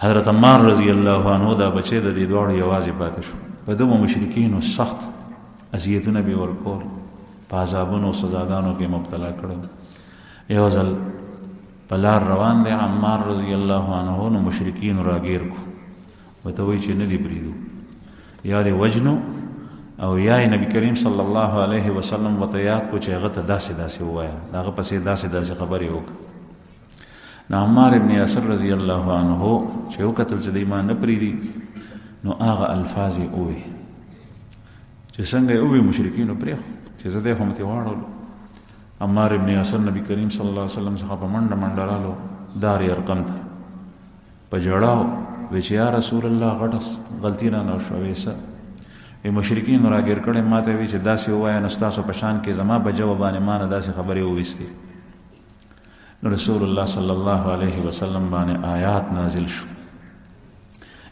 حضرت عمار رضی الله عنه دا بچی د دې دواړو یوازې پاتې شو. په دغو مشرکینو سخت اذیتونه به ورکول، په عذابونو او سزاګانو کې مبتلا کړل. یو ځل په لار روان دی عمار رضی الله عنه، نو مشرکینو راګیر کو، ورته وایي چې نه دې پرېږدو، یا دې وجنو او یا یې نبي کریم صلی الله علیه وسلم ورته یاد کو چې هغه ته داسې داسې ووایه، د هغه پسې داسې داسې خبرې وکړه. نو عمار ابن یاسر رضی الله عنه چې وکتل چې د ایمان نه پرېږدي، نو هغه الفاظ یې ووایي چې څنګه یې ووایي مشرکینو پرېښو چې زه دی خو مې ترې واړولو. عمار ابن یاسر نبی کریم صلی الله علیه وسلم څخه په منډه منډه رالو دار ارقم ته، په ژړاو وی چې یا رسول الله غټه غلطي رانه وشوه. څه وی مشرکین راګیر کړی، ما ته وی چې داسې ووایه نو ستاسو په شان کې زما په جواب باندې ما نه داسې خبرې وویستې. نو رسول الله صلی الله علیه وسلم باندې آیات نازل شو،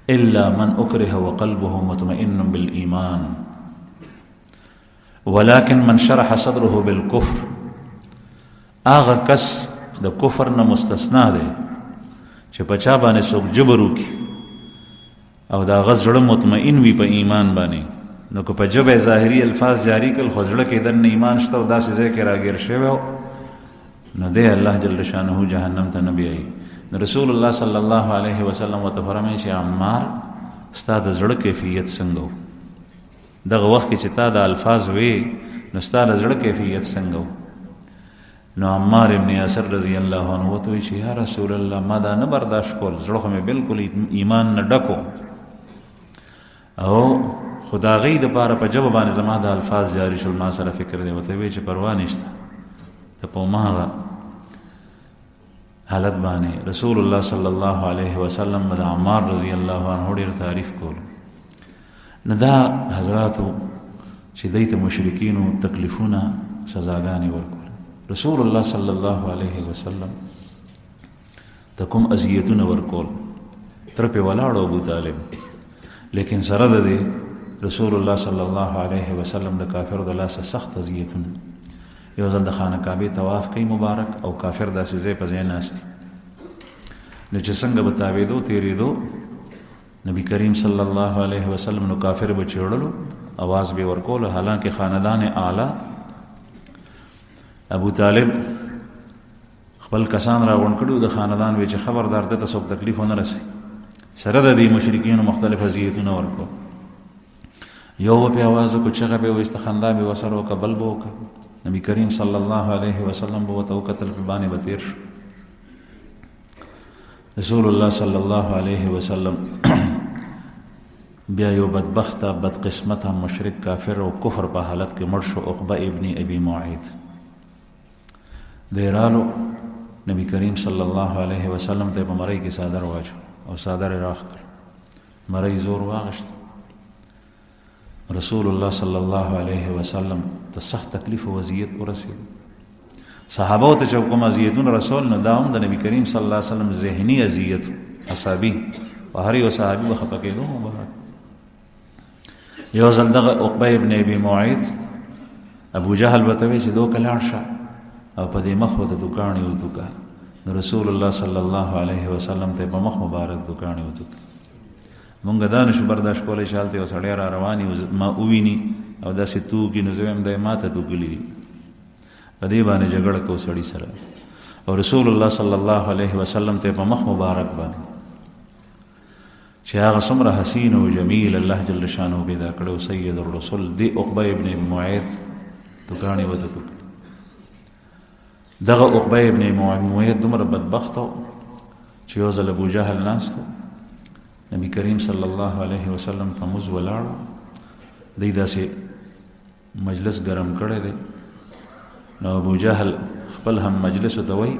الا من اکره وقلبه مطمئن بالایمان ولكن من شرح صدره بالکفر. هغه کس د کفر نه مستثنا دی چې په چا باندې څوک جبر وکړي او د هغه زړه مطمئن وي په ایمان باندې، نو که په ژبه ظاهري الفاظ جاری کړل خو زړه کې دننه ایمان شته او داسې ځای کې راګیر شوی نو دی الله جل شانه جهنم ته نه بیایي. رسول الله صلی الله علیه وسلم ورته فرمایي چې عمار ستا د زړه کیفیت څنګه و؟ دغه وخت کې چې تا د الفاظ وې نو ستا د زړه کیفیت څنګه و؟ نو عمار ابن یاسر رضی الله عنه ورته وایي چې یا رسول الله ما دا نه برداشت کول، زړه خو مې بالکل ایمان نه ډکو، او خو د هغې دپاره په ژبه باندې زما د الفاظ جاري شول، ما سره فکر دی. ورته وایي چې پروا نشته، ته په هماغه حالت باندې رسول الله صلی الله علیه وسلم د عمار رضی الله عنه ډېر تعریف کولو. نو دا حضراتو چې دی ته مشرکینو تکلیفونه سزاګانې ورکول، رسول الله صلی الله علیه وسلم ته کوم اذیتونه ورکول، تر پې ولاړو ابو طالب، لیکن سره د دې رسول الله صلی الله علیه وسلم د کافرو د لاسه سخت اذیتونه. یو ځل د خانه کعبې طواف کوي مبارک او کافر داسې ځای په ځای ناست دي، نو چې څنګه به تاوېدو تېرېدو نبی کریم صلی الله علیه وسلم نو کافر به چېړلو आवाज़ به ورکول. حالانکه خاندان اعلی ابو طالب خپل کسان راغون کړو د خاندان وی چې خبردار دته څوک تکلیف نه رسي. سره د دې مشرکین مختلف اذیتونه ورکو. یو په आवाज کو چې غبه واستخندا به وسرو قبل بوک. نبی کریم صلی الله علیه وسلم بو توکتل بانی بتیر. رسول الله صلی الله علیه وسلم بیا یو بدبخت بدقسمت مشرک کافر او کفر په حالت کې مړ شو. عقبه ابن ابي معيط دیرالو نبی کریم صلی الله علیه وسلم ته په مړی کې صادر واچو او صادر راخ کړ. مړی زور واغشت. رسول الله صلی الله علیه وسلم ته سخت تکلیف او اذیت ورسید. صحابه ته چې کوم اذیتون رسول نه داوم د نبی کریم صلی الله علیه وسلم ذهنی اذیت اصابی او هر یو صحابي وخت کېدو. یو ځل دغه عقبه ابن ابي معيط ابو جهل وتوي چې دوه کلاړ شه او په دې مخ وته دکان یو دکان. رسول الله صلی الله علیه وسلم ته په مخ مبارک دکان یو دکان. مونږ دا نشو برداشت کولای چې حالت یو سړی را رواني ما اوویني او داسې توکي نو زم د ماته توکلی دي. په دې باندې جګړه کو سړی سره او رسول الله صلی الله علیه وسلم ته په مخ مبارک باندې چې هغه څومره حسین او جمیل الله جل شانه پیدا کړو. سید الرسول دی عقبه ابن معيط دکان یو دکان. دغه عقبه ابن معيط دومره بدبخت چې یو ځل ابو جهل ناست نبی کریم صلی الله علیه وسلم په موز ولاړ دی داسې مجلس ګرم کړی دی. نو ابو جهل خپل هم مجلس ته وای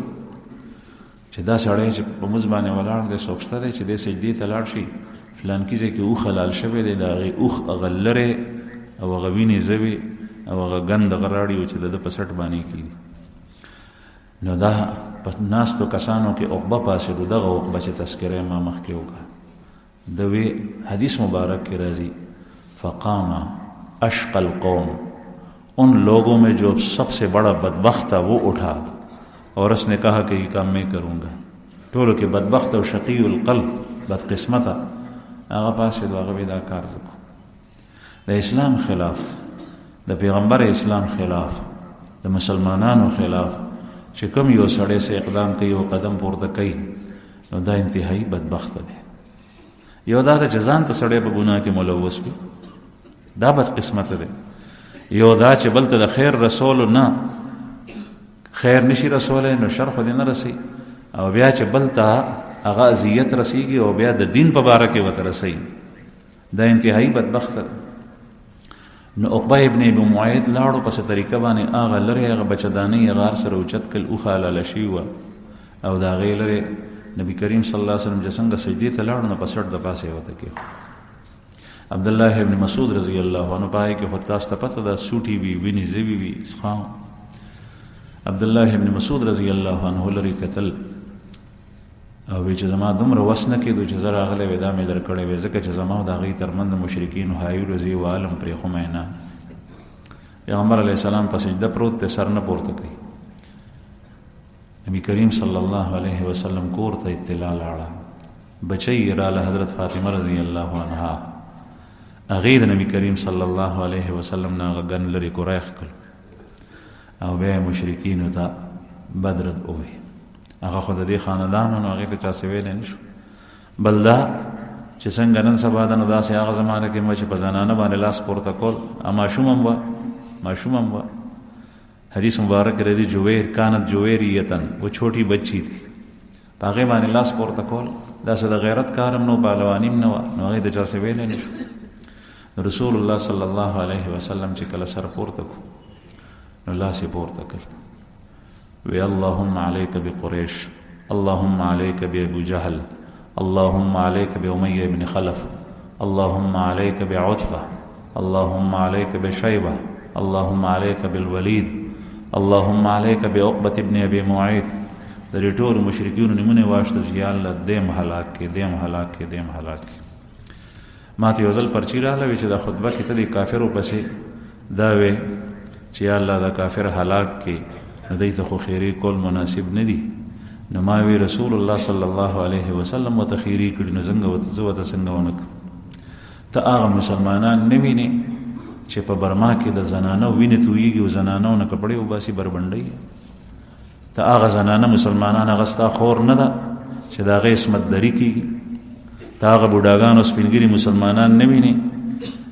چې دا سړی چې په موز باندې ولاړ دی څوک شته دی چې د سجدې ته لاړ شي فلان کې ځای کې اوښ حلال شوی دی د هغې اوښ هغه لرې او هغه وینې زوي او هغه ګند هغه راړي چې د ده په سټ باندې کېږي. نو دا په ناستو کسانو کې عقبه پاسېدو. دغه عقبه چې تذکره ما مخکې وکړه د وی حدیث مبارک کې راځي فقام اشقى القوم ان لوگوں میں جو سب سے بڑا بدبخت تھا وہ اٹھا اور اس نے کہا کہ یہ کام میں کروں گا. ټولو کې بدبخت او شقی القلب بدقسمت هغه پاسېدو هغه دا کار وکړو. د اسلام خلاف د پیغمبر اسلام خلاف د مسلمانانو خلاف چې کوم یو سړی سه اقدام کوي او قدم پورته کوي نو دا انتهایی بدبخت دی. یو دا چې ځان ته سړی په ګناه کې ملوث وي دا بد قسمت دی. یو دا چې بل ته د خیر رسول نه خیر نشي رسولی نو شر خو دې نه رسي او بیا چې بل ته هغه اذیت رسیږي او بیا د دین په باره کې ورته رسي دا انتهایی بدبخت دی. نو عقبه ابن ابي معيط لاړو په څه طریقه باندې هغه لرې هغه بچدانۍ هغه هر سره اوچت کړل اوښه حلاله شوي وه او د هغې لرې نبی کریم صلی الله علیه وسلم چې څنګه سجدې ته لاړو نو په سټ د پاسه یې ورته کېښود. عبدالله ابن مسعود رضی الله عنه په هغې کې خو تاسو ته پته ده سوټي وي وینې زوي وي څښاو. عبدالله ابن مسعود رضی الله عنه لرې کتل او وی چې زما دومره وس نه کېدو چې زه راغلی وې دا مې در کړی وې ځکه چې زما د هغې ترمنځ د مشرکینو حایلو زه یې عالم پرېښومی نه. پیغمبر علیه السلام په سجده پروت دی سر نه پورته کوي. نبی کریم صلی الله علیه وسلم کور ته اطلاع لاړه. بچی یې راله حضرت فاطمه رضی الله عنها هغې د نبی کریم صلی الله علیه وسلم نه هغه ګن لرې کوریخ کړ او بیا یې مشرکینو ته بد رد ووایي. هغه خو د دې خاندان نو هغې ته چا څه ویلی نه شو. بل دا چې څنګه نن سبا ده نو داسې هغه زمانه کې مو چې په زنانه باندې لاس پورته کول ماشوم هم وه حدیث مبارک راځي جویر کانت جویریتن و چھوٹی بچی تھی په هغې باندې لاس پورته کول داسې د غیرت کار هم نه و پهلواني هم نه وه نو هغې ته چا څه ویلی نه شو. رسول الله صلی الله علیه وسلم چې کله سر پورته کړو نو لاس یې پورته کړ وی اللهم عليك بقريش اللهم عليك بأبو جهل اللهم عليك بأمية بن خلف اللهم عليك بعتبة اللهم عليك بشيبة اللهم عليك بالوليد اللهم عليك بعقبة ابن ابي معيط. د دې ټول مشرکینو نمونه واشتل چې یا الله دیم هلاک کې. ما ته یو ځل پرچی راغله چې دا خطبه کې ته د کافرو پسې دا وی چې یا الله دا کافر هلاک کې دې ته خو خیری کول مناسب نه دي. نو ما وی رسول الله صلی الله علیه وسلم وتخیری کړي نو څنګه څنګه ونک ته هغه مسلمانان نه ویني چې په برما کې د زنانو وینې تویږي او زنانو نه کپړې وباسي بربنډي ته هغه زنانه مسلمانان هغه ستا خور نه ده چې د هغې عصمت دري کېږي ته هغه بوډاګان او سپینګري مسلمانان نه ویني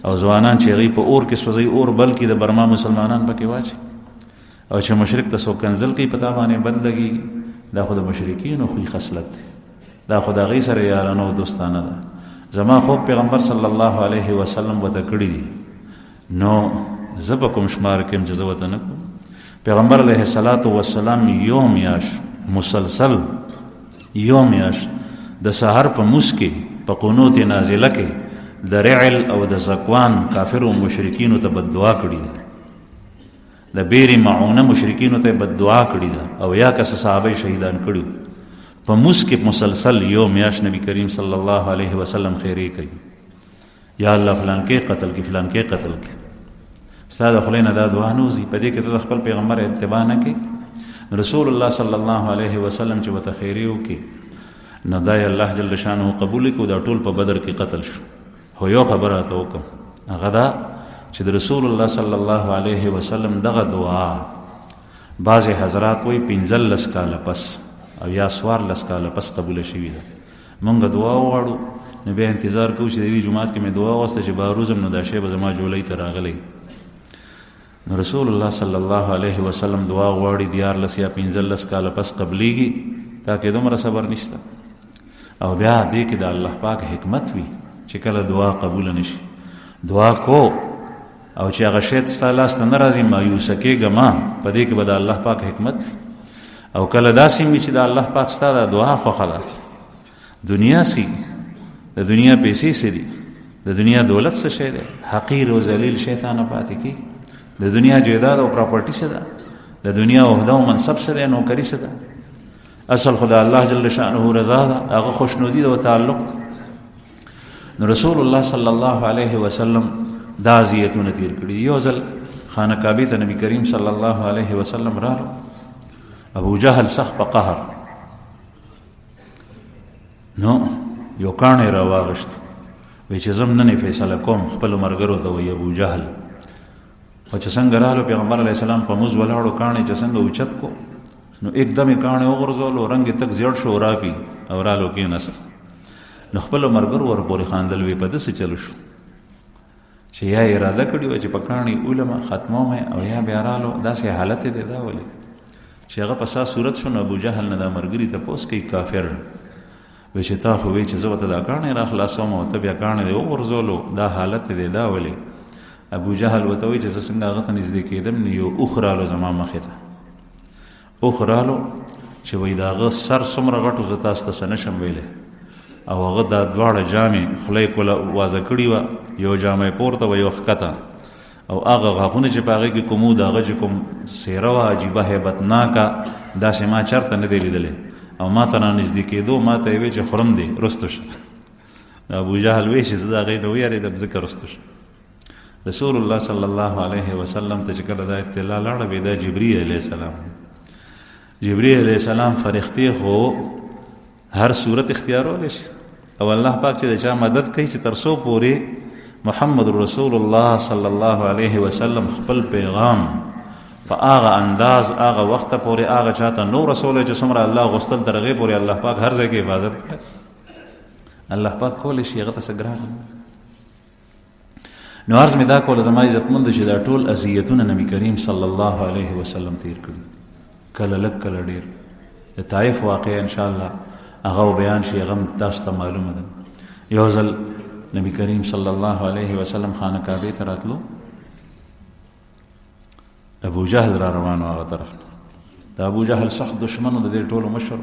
او ځوانان چې هغوی په اور کې سوځوي اور بلکې د برما مسلمانان پکې واچي او چې مشرک ته څوک کنځل کوي په تا باندې بد لګېږي دا خو د مشرکینو خوی خصلت دی دا خو د هغوی سره یارانه او دوستانه ده زما خوب پیغمبر صلی الله علیه وسلم ورته کړي دي نو زه به کوم شمار کړم چې زه ورته نه کوم پیغمبر علیه السلام یو میاشت مسلسل یو میاشت د سحر په موس کې په قنوت نازله کې د رعل او د زکوان کافر او مشرکینو ته بد دعا کړې ده د بیر معونه مشرکینو ته بد دعا کړې ده او یا کس صحابه شهیدان کړي په موس کې مسلسل یو میاشت نبی کریم صلی الله علیه وسلم خیری کوي یا الله فلان کې قتل کې فلان کې قتل کې استاد خلینا دا دعا نوزي په دې کې ته خپل پیغمبر اتباع نه کې رسول الله صلی الله علیه وسلم چې وته خیری وکي نو دا الله جل شانه قبول کو دا ټول په بدر کې قتل شو هو یو خبره ته وکم هغه دا چې د رسول الله صلی الله علیه وسلم دغه دعا بعض حضرات وی 15 کاله پس او یا 14 کاله پس قبول شوی ده مونږ دعا وغواړو نو بیا انتظار کوو چې د دې جمعات کې مې دعا واسطه چې باروزم نو دا شی به زما جولۍ ته راغلی نو رسول الله صلی الله علیه وسلم دعا غواړي 14 یا 15 کاله پس قبلیږي تاکہ دومره صبر نشته او بیا دې کې د الله پاک حکمت وي چې کله دعا قبول نشي دعا کو او چې هغه شی ستا لاس ته نه راځي مایوسه کېږه ما په دې کې به د الله پاک حکمت وي او کله داسې وي چې د الله پاک ستا د دعا خوښه ده دنیا سي د دنیا پیسې څه دي د دنیا دولت څه شی دی حقیر او ذلیل شی ته نه پاتې کېږي د دنیا جایداد او پراپرټي څه ده د دنیا عہده او منصب څه دی نوکري څه ده اصل خدا الله جل شانه رضا ده هغه خوشنودي ده او تعلق نو رسول الله صلی الله علیه وسلم دا اذیتونه تیر کړي یو ځل خانه کعبه ته نبی کریم صلی الله علیه وسلم راغلو ابو جهل سخت په قهر نو یو کاڼی راواغشت وی چې زم نن فیصله کوم خپل مرګرو ته وی ابو جهل او چې څنګه رالو پیغمبر علیه السلام په موز ولاړو کاڼی چې څنګه اوچت کو نو एकदम کاڼی وغورځولو رنګ تک زیړ شو راپی او رالو کېناست نو خپل مرګرو ور پورې خاندل وی په دسه چلو شو چې یا اراده کړی و چې په کاڼی علماء ختمو مې او یا بیا رالو داسې حالت دی دا ولې چې هغه په سا صورت شو نو ابو جهل نه دا مرګري ته پوس کوي کافر وی چې تا خو وی چې زه ته دا کاڼی را خلاصوم او ته بیا کاڼی دی وغورځولو دا حالت دی دا ولې ابو جهل ورته وی چې زه څنګه هغه ته نږدې کېدم نو یو اوښ رالو زما مخې ته اوښ رالو چې وی د هغه سر څومره غټ و زه تاسو ته څه نشم ویلی او هغه دا دواړه جامې خوله یې کوله وازه کړې وه یو جامه یې پورته وه یو ښکته او هغه غاښونه چې په هغې کې کوم و د هغه چې کوم څېره وه عجیبه هیبتناکه داسې ما چېرته نه دی لیدلی او ما ته را نږدې کېدو ما ته یې وی چې خورم دی رستو شه ابو جهل وی چې زه د هغې نه ویارېدم ځکه رستو شه رسول الله صلی الله علیه وسلم ته چې کله دا اطلاع لاړه بیا دا جبریل علیه السلام جبریل علیه السلام فرښتې خو هر صورت اختیارولی شي او الله پاک چې د چا مدد کوي چې تر څو پورې محمد رسول الله صلی الله علیه وسلم خپل پیغام په هغه انداز هغه وخت پورې هغه چاته نو رسول چې څومره الله غوښتل تر هغې پورې الله پاک هر ځای کې حفاظت کړي الله پاک کولی شي هغه ته څه ګران نو عرض مې دا کوله زما عزتمند چې دا ټول اذیتونه نبی کریم صلی الله علیه وسلم تیر کړي کله لږ کله ډېر د طایف واقعه انشاءالله هغه بیان شي هغه تاسو ته معلومه ده یو ځل نبی کریم صلی الله علیه وسلم خانه کعبه ته راتلو ابو جهل را روانو هغه طرف د ابو جهل سخت دشمنو د دې ټولو مشر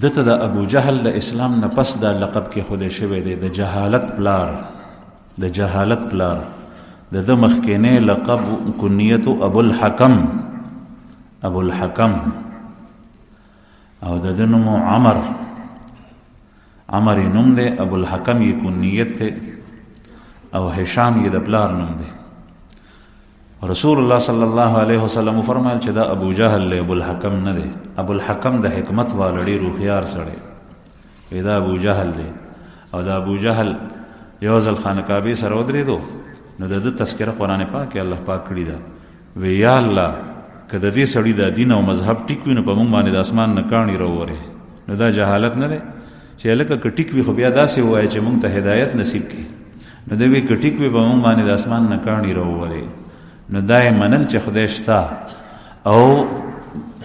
دته د ابو جهل د اسلام نه پس دا لقب کې خوده شوی دی د جهالت پلار د جهالت پلار د مخکینه لقب کنیت ابو الحکم ابو الحکم او د نوم عمر نوم دی ابو الحکم یې کنیت دی او هشام یې د پلار نوم دی رسول الله صلی الله علیه وسلم فرمایل چې دا ابو جهل له ابو الحکم نه دی ابو الحکم د حکمت والړي روخيار سره دا ابو جهل دی او دا ابو جهل یو ځل خانه کعبه سره ودرېدو نو د تذکره قرآن پاک کې الله پاک کړی دا وی یا الله که د دې سړي د دین او مذهب ټیک وي نو په موږ باندې د اسمان نه کاڼي راوورې نو دا جهالت نه دی چې لکه که ټیک وي خو بیا داسې ووایي چې موږ ته هدایت نصیب کړي نو د وی که ټیک وي په موږ باندې د اسمان نه کاڼي راوورې نو دا یې منل چې خدای شته او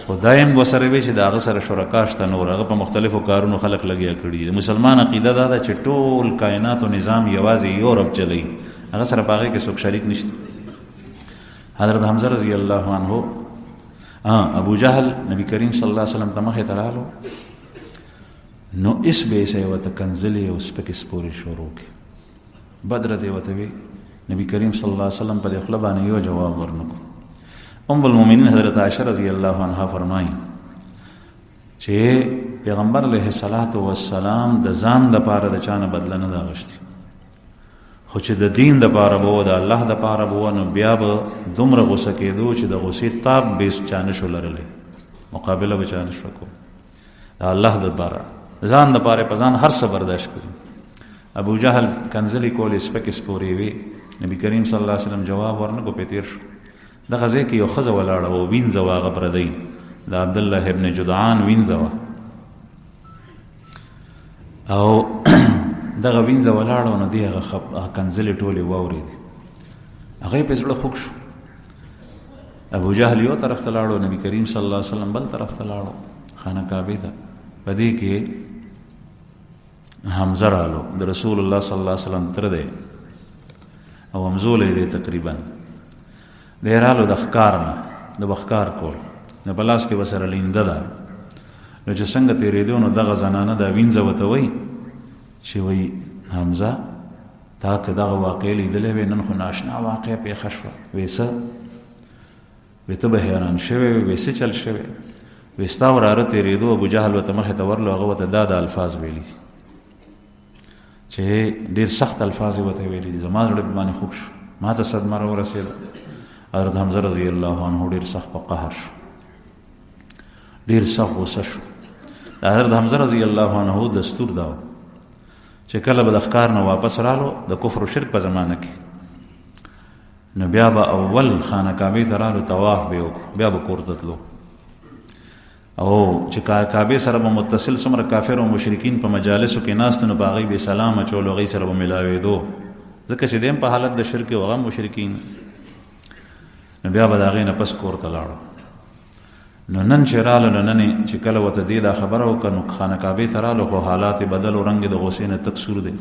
خدای هم ورسره وي چې د هغه سره شرکا شته نور هغه په مختلفو کارونو خلک لګیا کړي د مسلمان عقیده دا ده چې ټول کائنات او نظام یوازې یو رب چلی هغه سره په هغې کې څوک شریک نشته حضرت حمزه رضی الله عنه ابو جهل نبی کریم صلی الله علیه وسلم ته مخې ته رالو نو اس به یې ورته کنځلې او سپکې سپورې شروع کړې بدره ته ورته وی نبی کریم صلی الله علیه وسلم په دې خوله باندې یو جواب ورنکړو ام المؤمنین حضرت عائشہ رضی الله عنها فرمایي چې پیغمبر علیه الصلاۃ والسلام د ځان د پاره د چانه بدله نه دا غشتي خو چې د دین د پاره بو د الله د پاره بو نو بیا به دومره غوسه کېدو چې د غوسې تاب به چانه شو لرلې مقابله به چانه شو کو الله د پاره ځان د پاره په ځان هر څه برداشت کړي ابو جهل کنځلې کولې سپکې سپورې وي نبی کریم صلی الله علیه وسلم جواب ورنکو په تیر شو دغه ځای کې یو ښځه ولاړه و وینځه وه هغه پردی د عبدالله ابن جدعان وینځه وه او دغه وینځه ولاړه و نو دې هغه کنځلې ټولې واورېدې هغه یې په زړه خوږ شو ابو جهل یو طرف ته لاړو نبی کریم صلی الله علیه وسلم بل طرف ته لاړو خانه کعبې ته په دې کې حمزه رالو د رسول الله صلی الله علیه وسلم تر دی او همزولی دی تقریبا دی رالو د ښکار نه د بښکار کول نه په لاس کې به سره لینده ده نو چې څنګه تېرېدو نو دغه زنانه دا وینځه ورته وایي چې وایي حمزه تا که دغه واقع لیدلی وې نن خو ناشنا واقع پېښه شوه وایي څه وایي ته به حیران شوی وې وایي څه چل شوی وایي ستا وراره تېرېدو ابوجهل ورته مخې ته ورلو هغه ورته دا د الفاظ ویلي چې ډېر سخت الفاظ یې ورته ویلي دي زما زړه باندې خوږ شو ما ته صدمه راورسېده حضرت حمزه رضی الله عنه ډېر سخت په قهر شو ډېر سخت غوسه شو د حضرت حمزه رضی الله عنه دستور دا و چې کله به د ښکار نه واپس رالو د کفر و شرک په زمانه کې نو بیا به اول خانه کعبې ته رالو طواف به یې وکړو بیا به کور ته تلو او چې کعبې سره به متصل څومره کافر او مشرکین په مجالسو کې ناست نو په هغې به سلام اچولو هغوی سره به میلاوېدو ځکه چې دی هم په حالت د شرک او هغه مشرکین نو بیا به د هغې نه پس کور ته لاړو نو نن چې راله نو نن چې کله ورته دې دا خبره وکړه نو خانه کعبې ته راله خو حالات یې بدل و رنګ د غوسې نه تک سور دی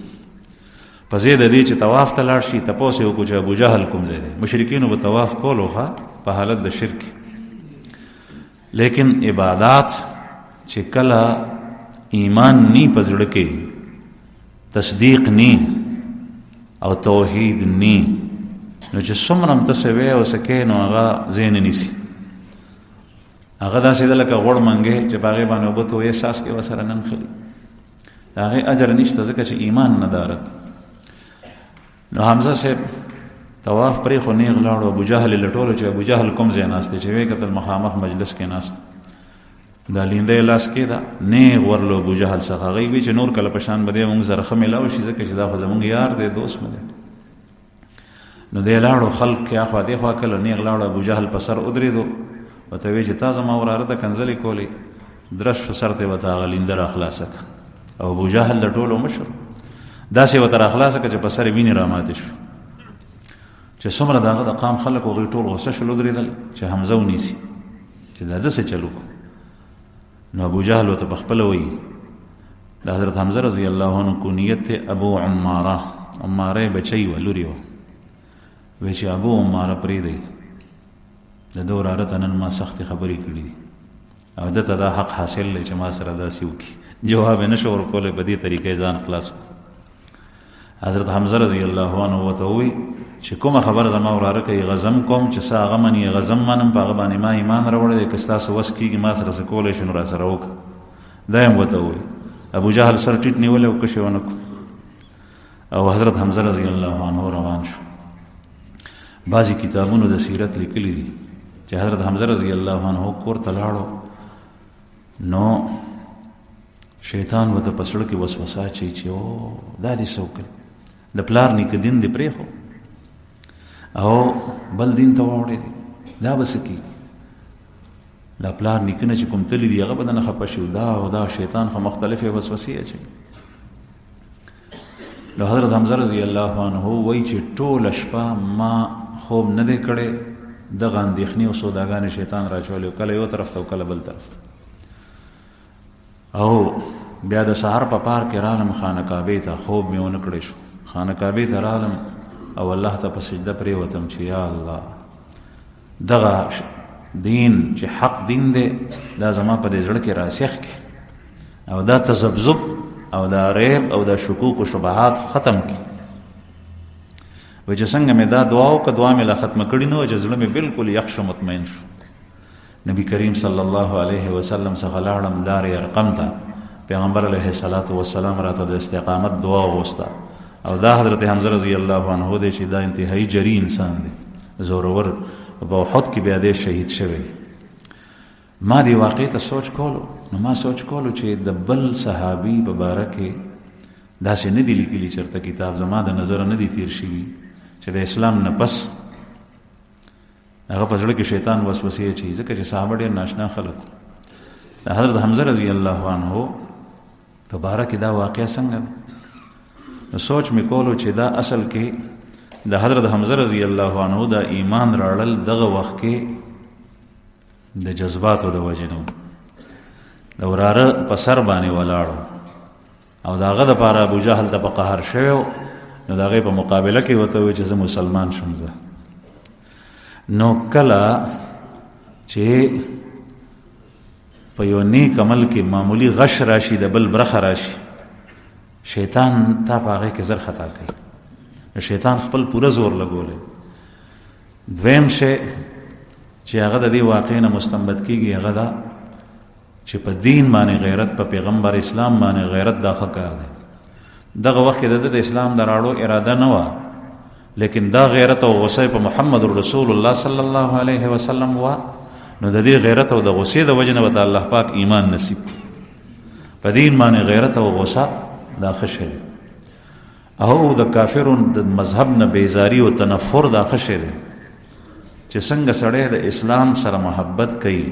په ځای د دې چې طواف ته لاړ شي تپوس یې وکړو چې ابوجهل کوم ځای دی مشرکینو به طواف کولو ښه په حالت د شرک لیکن عبادات چې کله ایمان نی په زړه کې تصدیق نی او توحید نی نو چې څومره هم ته څه وی او څه کوې نو هغه ځای نه نیسي هغه داسې ده لکه غوړ منګې چې په هغې باندې اوبه تویې ساس کې ورسره نه نښلي د هغې اجر نشته ځکه چې ایمان نه دارد نو حمزه صاحب طواف پرېښو نیغ لاړو ابوجهل یې لټولو چې ابوجهل کوم ځای ناست دی چې ویې کتل مخامخ مجلس کې ناست دا لینده یې لاس کې ده نیغ ورلو ابوجهل څخه هغوی وی چې نور کله په شان به دی مونږ سره ښه میلاو شي ځکه چې دا خو زمونږ یار دی دوست مو دی نو دی لاړو خلق کې اخوا دېخوا کله نیغ لاړو ابوجهل په سر ودرېدو ورته وی چې تا زما وراره ته کنځلې کولې درس شو سر ته یې ورته هغه لینده راخلاصه کړه او ابوجهل د ټولو مشر داسې ورته راخلاصه کړه چې په سر یې وینې راماتې شو چې څومره د هغه د قام خلک هغوی ټول غوسه شول ودرېدل چې حمزه ونیسي چې دا داسې چل وکړو نو ابوجهل ورته پخپله وایي د حضرت حمزه رضی الله عنه کونیت ابو عماره عماره بچی وه لورې وه وایي چې ابو عماره پرېږدئ د ده وراره ته نن ما سختې خبرې کړي دي او ده ته دا حق حاصل دی چې ما سره داسې وکړي جواب یې نه شو ورکولی په دې طریقې ځان خلاص کړو حضرت حمزه رضی الله عنه ورته ووایي چې کومه خبره زما وراره کوي غزم کوم چې څه هغه مني غزم منم په هغه باندې ما ایمان راوړی دی که ستاسو وس کېږي ما سره څه کولی شي نو را سره وکړه دا یې هم ورته ووایي ابوجهل سر ټیټ نیولی او کش یې ونه کړو او حضرت حمزه رضی الله عنه روان شو بعضې کتابونو د سیرت لیکلي دي چې حضرت حمزه رضی الله عنه کور ته لاړو نو شیطان ورته په زړه کې وسوسه اچوي چې او دا دې څه وکړل د پلار نیکه دین دې پرېښو او بل دین ته واوړې دي، دا به څه کېږي؟ دا پلار نیکونه چې کوم تلي دي هغه به دنه خفه شي، دا او دا شیطان خو مختلفې وسوسې اچوي. نو حضرت حمزه رضی الله عنه وایي چې ټوله شپه ما خوب نه دی کړی، دغه اندېښنې او سوداګانې شیطان راچولې، کله یو طرف ته او کله بل طرف ته. او بیا د سهار په پار کې رالم خانه کعبې ته، خوب مې ونه کړی شو، خانه کعبې ته رالم او الله ته په سجده پرېوتم چې یا الله دغه دین چې حق دین دی دا زما په دې زړه کې راسخ کړي او دا تذبذب او دا ریب او دا شکوک و شبهات ختم کړي. وایي چې څنګه مې دا دعا وکړه، دعا مې لا ختمه کړې نه وه چې زړه مې بلکل یخ شو، مطمئن شو. نبی کریم صلی الله علیه وسلم څخه لاړم لارې ارقم ته، پیغمبر علیه الصلاة والسلام راته د استقامت دعا وغوسته او دا حضرت حمزه رضی الله عنه دی چې دا انتهایی جری انسان دی، زورور، په احد کې بیا دی شهید شوی. ما دی واقع ته سوچ کولو، نو ما سوچ کولو چې د بل صحابي په باره کې داسې نه دي لیکلي چېرته کتاب زما د نظره نه دي تیر شوي چې د اسلام نه پس هغه په زړه کې شیطان وسوسې اچوي، ځکه چې صحابه ډېر ناشنا خلک. د حضرت حمزه رضی الله عنه په باره کې دا واقع څنګه ده؟ نو سوچ مې کولو چې دا اصل کې د حضرت حمزه رضی الله عنه دا ایمان راړل دغه وخت کې د جذباتو د وجې نه د وراره په سر باندې ولاړو او د هغه دپاره ابو جهل ته په قهر شوی و، نو د هغې په مقابله کې ورته ووایي چې زه مسلمان شم. زه نو کله چې په یو نیک عمل کې معمولی غش راشي، د بل برخه راشي، شیطان تا په هغې کې زر خطا کوي، شیطان خپل پوره زور لګولی. دویم شی چې هغه د دې واقع نه مستنبط کېږي هغه دا چې په دین باندې غیرت، په پیغمبر اسلام باندې غیرت دا ښه کار دی. دغه وخت کې د اسلام د راړو اراده نه وه، لیکن دا غیرت او غصه په محمد رسول الله صلی الله علیه وسلم وه، نو د دې غیرت او د غصې د وجې نه ورته الله پاک ایمان نصیب. په دین باندې غیرت او غصه دا ښه شی دی، او د کافرو د مذهب نه بیزاری او تنفر دا ښه شی دی چې څنګه سړی د اسلام سره محبت کوي،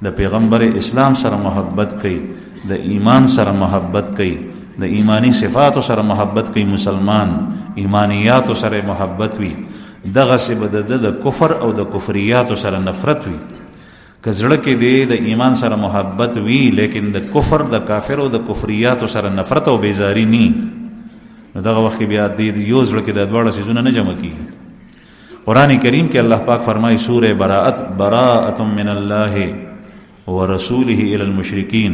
د پیغمبر اسلام سره محبت کوي، د ایمان سره محبت کوي، د ایمانی صفاتو سره محبت کوي، مسلمان ایمانیاتو سره محبت وي، دغسې به د کفر او د کفریاتو سره نفرت وي. که زړه کې دی د ایمان سره محبت وي لیکن د کفر، د کافر او د کفریاتو سره نفرت او بیزاری نی، نو دغه وخت کې بیا د یو زړه کې د دواړه څیزونه نه جمع کېږي. قرآن کریم کې الله پاک فرمایي سورہ براءة من الله ورسوله الى المشرکین،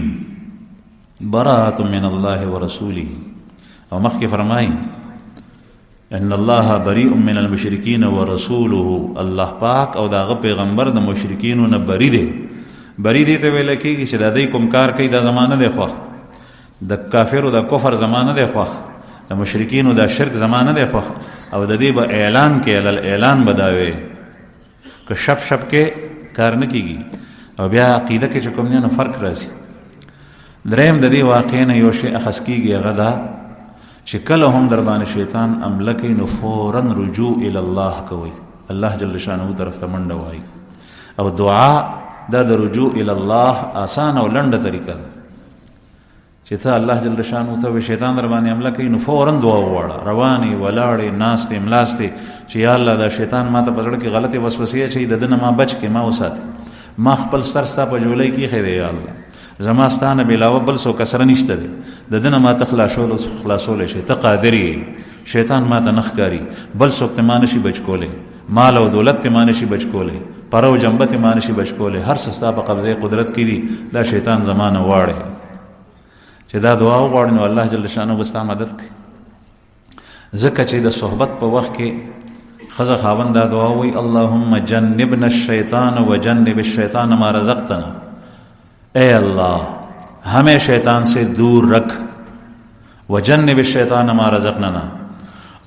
براءة من الله ورسوله، او مخکې فرمایي ان الله بریء من المشرکین ورسوله، الله پاک او داغه پیغمبر د مشرکینو نه بری دی. بری دی ته ویل کېږي چې د دوی کوم کار کوي دا زمانه دی خوښ، د کافرو د کفر زمانه دی خوښ، د مشرکینو د شرک زمانه دی خوښ، او د دې به اعلان کې اعلان بداوي که شپ شپ کې کار نه کېږي. او بیا عقیده کې چې کوم نه فرق راځي. دریم د دې واقع نه یو شی اخذ کېږي هغه دا چې کله هم در باندې شیطان عمله کوي نو فوراً رجوع الی الله کوي، الله جل شانه طرف ته منډه وایي. او دعا دا د رجوع الی الله آسان او لنډه طریقه ده چې ته الله جل شانه ته شیطان در باندې عمله کوي نو فوراً دعا وغواړه، روانې ولاړې ناستې ملاستې چې یا الله دا شیطان ما ته په زړه کې غلطې وسوسې اچوي، د ده نه ما بچ کړې، ما وساتې، ما خپل سر ستا په جولۍ کې ایښی دی یا الله، زما ستا نه بېلاوه بل څوک سره نشته دی، د ده نه ما ته خلاصولی شي، ته قادر یې، شیطان ما ته نه ښکاري، بل څوک ته ما نشي بچ کولی، مال او دولت ته ما نشي بچ کولی، پره او جنبه ته ما نشي بچ کولی، هر څه ستا په قبضه قدرت کې دي، دا شیطان زما نه واړی. چې دا دعا وغواړي نو الله جل شانه به ستا مدد کوي. ځکه چې د صحبت په وخت کې ښځه خاوند دا دعا وایي اللهم جنبنا الشیطان وجنب الشیطان ما رزقتنا، اے اللہ ہمیں شیطان سے دور رکھ، وجنب الشیطان ما رزقنا،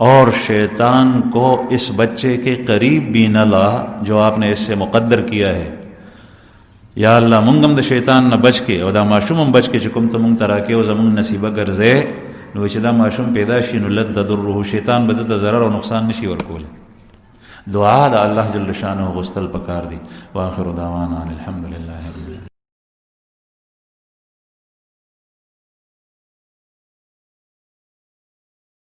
اور شیطان کو اس بچے کے قریب بھی نہ لا جو آپ نے اس سے مقدر کیا ہے. یا الله مونږ هم د شیطان نه بچ کې او دا ماشوم هم بچ کې چې کوم ته مونږ ته راکې او زمونږ نصیبه ګرځې، نو چې دا ماشوم پیدا شي نو لن تضره، شیطان به دته ضرر او نقصان نشي ورکولی. دعا د الله جل شانه غستل پکار دي. واخر دعوانا الحمد